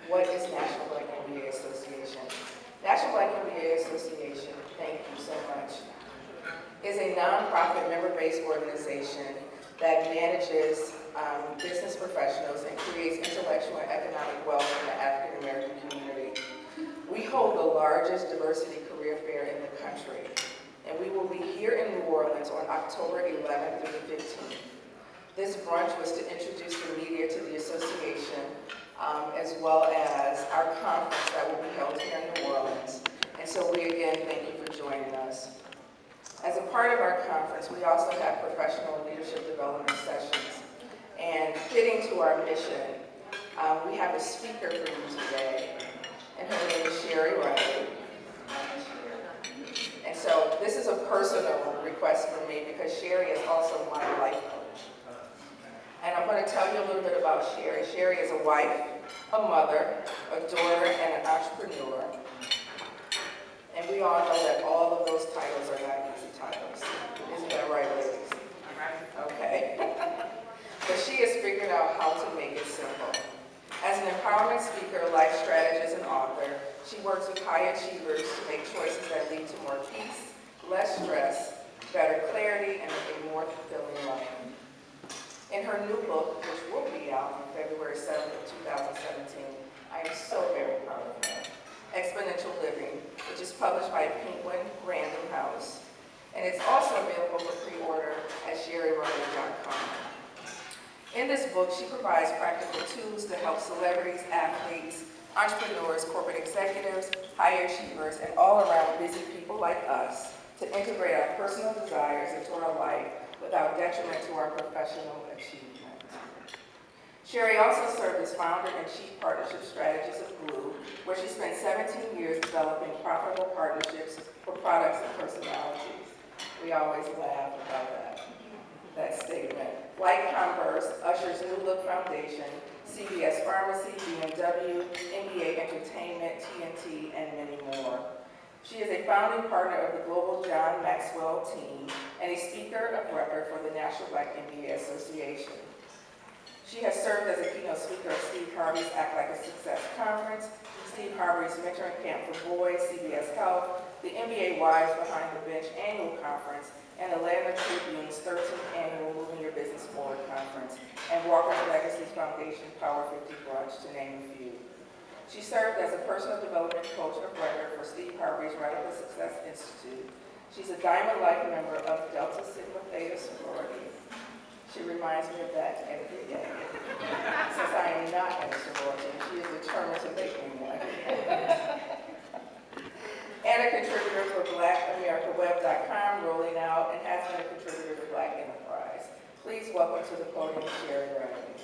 What is National Black MBA Association? National Black MBA Association, thank you so much, is a nonprofit member-based organization that manages business professionals and creates intellectual and economic wealth in the African American community. We hold the largest diversity career fair in the country, and we will be here in New Orleans on October 11th through the 15th. This brunch was to introduce the media to the association, as well as our conference that will be held here in New Orleans. And so we again thank you for joining us. As a part of our conference, we also have professional leadership development sessions. And fitting to our mission, we have a speaker for you today, and her name is Sheri Riley. And so this is a personal request from me because Sheri is also my life coach. And I'm going to tell you a little bit about Sheri. Sheri is a wife, a mother, a daughter, and an entrepreneur. And we all know that all of those titles are not easy titles. Isn't that right, ladies? Okay. But she has figured out how to make it simple. As an empowerment speaker, life strategist, and author, she works with high achievers to make choices that lead to more peace, less stress, better clarity, and a more fulfilling life. In her new book, which will be out on February 7th of 2017, I am so very proud of her, Exponential Living, which is published by Penguin Random House. And it's also available for pre-order at SheriRiley.com. In this book, she provides practical tools to help celebrities, athletes, entrepreneurs, corporate executives, high achievers, and all-around busy people like us to integrate our personal desires into our life without detriment to our professional achievement. Sheri also served as founder and chief partnership strategist of Glue, where she spent 17 years developing profitable partnerships for products and personalities. We always laugh about that statement. Like Converse, Usher's New Look Foundation, CVS Pharmacy, BMW, MBA Entertainment, TNT, and many more. She is a founding partner of the Global John Maxwell team and a speaker of record for the National Black MBA Association. She has served as a keynote speaker of Steve Harvey's Act Like a Success conference, Steve Harvey's Mentoring Camp for Boys, CBS Health, the MBA Wives Behind the Bench annual conference, and Atlanta Tribune's 13th annual Moving Your Business Forward conference, and Walker's Legacy Foundation Power 50 Brunch, to name a few. She served as a personal development coach of record for Steve Harvey's Radical Success Institute. She's a Diamond Life member of Delta Sigma Theta sorority. She reminds me of that every day. Since I am not in a sorority, she is determined to make me one. And a contributor for BlackAmericaWeb.com, rolling out, and has been a contributor to Black Enterprise. Please welcome to the podium Sheri Riley.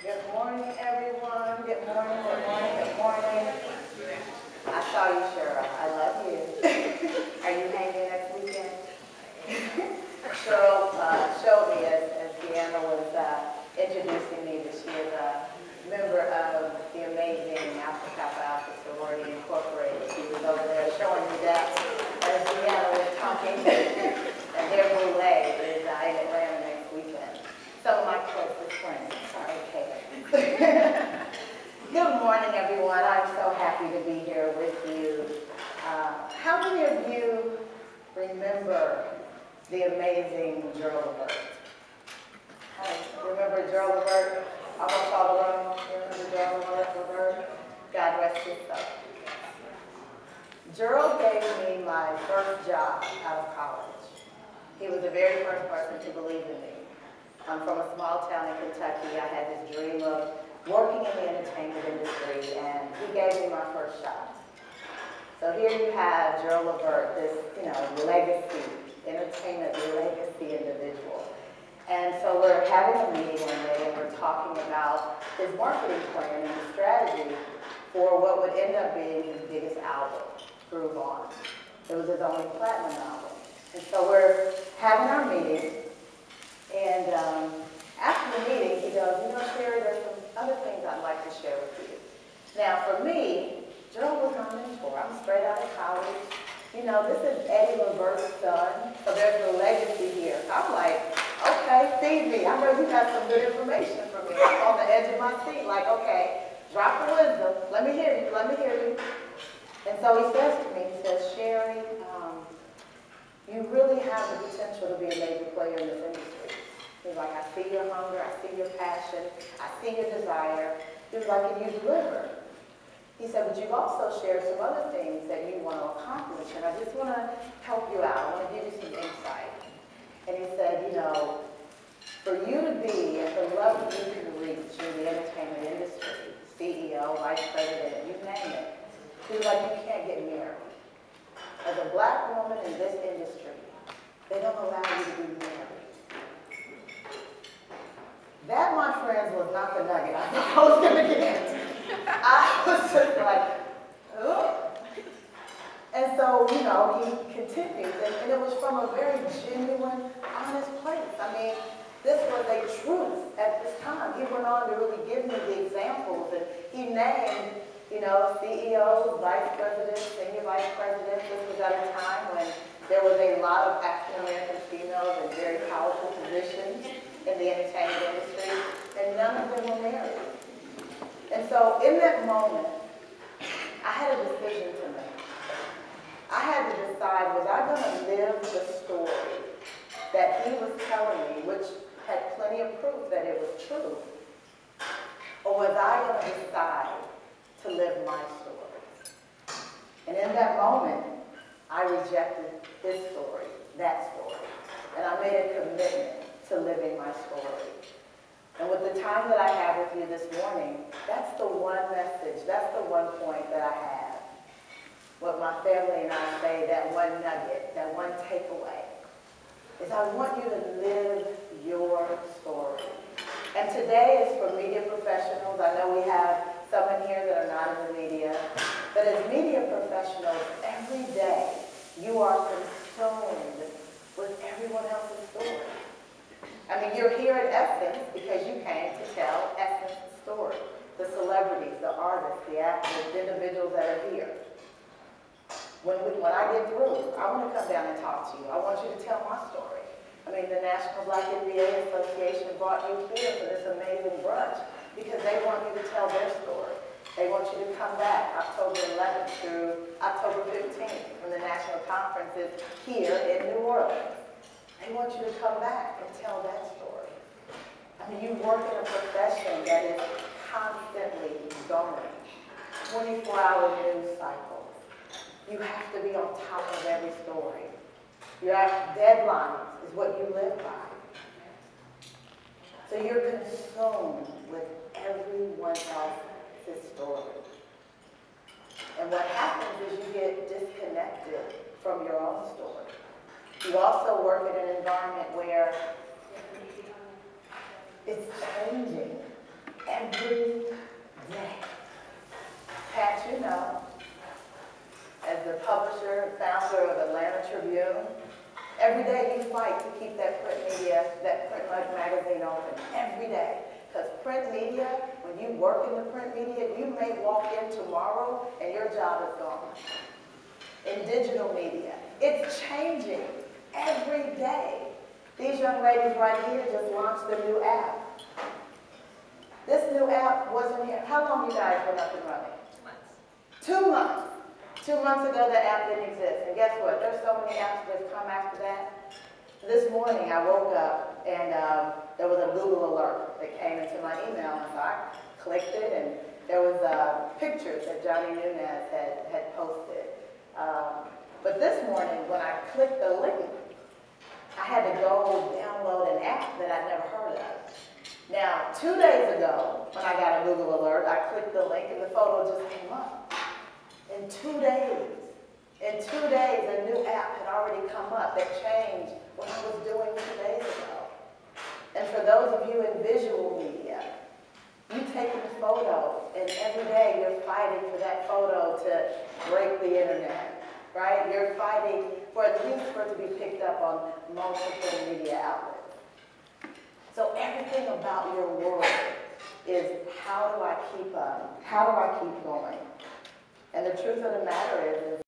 Good morning, everyone. Good morning, good morning, good morning. I saw you, Sheri. I love you. Are you hanging next weekend? Cheryl showed me as Deanna was introducing me that she is a member of the amazing Alpha Kappa Alpha Sorority Incorporated. She was over there showing me that as Deanna was talking, and their boulay is in Atlanta next weekend. Some of my closest friends. Sorry, Kate. Good morning, everyone. I'm so happy to be here with you. How many of you remember the amazing Gerald Levert? Remember Gerald Levert? Almost all the room. Remember Gerald Levert? God rest his soul. Gerald gave me my first job out of college. He was the very first person to believe in me. I'm from a small town in Kentucky. I had this dream of working in the entertainment industry, and he gave me my first shot. So here you have Gerald Levert, this, legacy, entertainment legacy individual. And so we're having a meeting one day, and we're talking about his marketing plan and the strategy for what would end up being his biggest album, Groove On. It was his only platinum album. And so we're having our meeting, and after the meeting, he goes, Sheri, there's some other things I'd like to share with you. Now, for me, Gerald was my mentor. I'm straight out of college. you know, this is Eddie LeVert's son, so there's a legacy here. I'm like, okay, feed me. I know you got some good information for me. I'm on the edge of my seat, like, okay, drop the wisdom. Let me hear you, let me hear you. And so he says to me, he says, Sheri, you really have the potential to be a major player in this industry. He's like, I see your hunger, I see your passion, I see your desire. He was like, and you deliver. He said, but you've also shared some other things that you want to accomplish, and I just want to help you out. I want to give you some insight. And he said, you know, for you to be at the level you can reach in the entertainment industry, CEO, vice president, you name it, he was like, you can't get married. As a black woman in this industry, they don't allow you to be married. That, my friends, was not the nugget I think I was going to get. I was just like, ugh. And so, you know, he continued, and it was from a very genuine, honest place. I mean, this was a truth at this time. He went on to really give me the examples, and he named, you know, CEOs, vice presidents, senior vice presidents. This was at a time when there was a lot of African-American females in very powerful positions in the entertainment industry, and none of them were married. And so in that moment, I had a decision to make. I had to decide, was I going to live the story that he was telling me, which had plenty of proof that it was true, or was I going to decide to live my story? And in that moment, I rejected his story, that story, and I made a commitment to living my story. And with the time that I have with you this morning, that's the one message, that's the one point that I have. What my family and I say, that one nugget, that one takeaway, is I want you to live your story. And today is for media professionals. I know we have some in here that are not in the media. But as media professionals, every day you are consumed with everyone else's story. I mean, you're here at Essence because you came to tell Essence's story. The celebrities, the artists, the actors, the individuals that are here. When I get through, I want to come down and talk to you. I want you to tell my story. I mean, the National Black MBA Association brought you here for this amazing brunch because they want you to tell their story. They want you to come back October 11th through October 15th from the national conferences here in New Orleans. They want you to come back and tell that story. I mean, you work in a profession that is constantly going, 24-hour news cycles. You have to be on top of every story. Your deadlines is what you live by. So you're consumed with everyone else's story. And what happens is you get disconnected from your own story. You also work in an environment where it's changing every day. Pat, you know, as the publisher and founder of Atlanta Tribune, every day you fight to keep that print media, that print magazine open, every day. Because print media, when you work in the print media, you may walk in tomorrow and your job is gone. In digital media, it's changing every day. These young ladies right here just launched a new app. This new app wasn't here. How long you guys been up and running? 2 months. 2 months. 2 months ago, that app didn't exist. And guess what? There's so many apps that have come after that. This morning, I woke up and there was a Google alert that came into my email. And so I clicked it, and there was pictures that Johnny Nunez had posted. But this morning, when I clicked the link, I had to go download an app that I'd never heard of. Now, 2 days ago, when I got a Google alert, I clicked the link and the photo just came up. In 2 days, a new app had already come up that changed what I was doing 2 days ago. And for those of you in visual media, you take a photo, and every day you're fighting for that photo to break the internet, right? You're fighting for at least for it to be picked up on multiple media outlets. So everything about your world is, how do I keep up? How do I keep going? And the truth of the matter is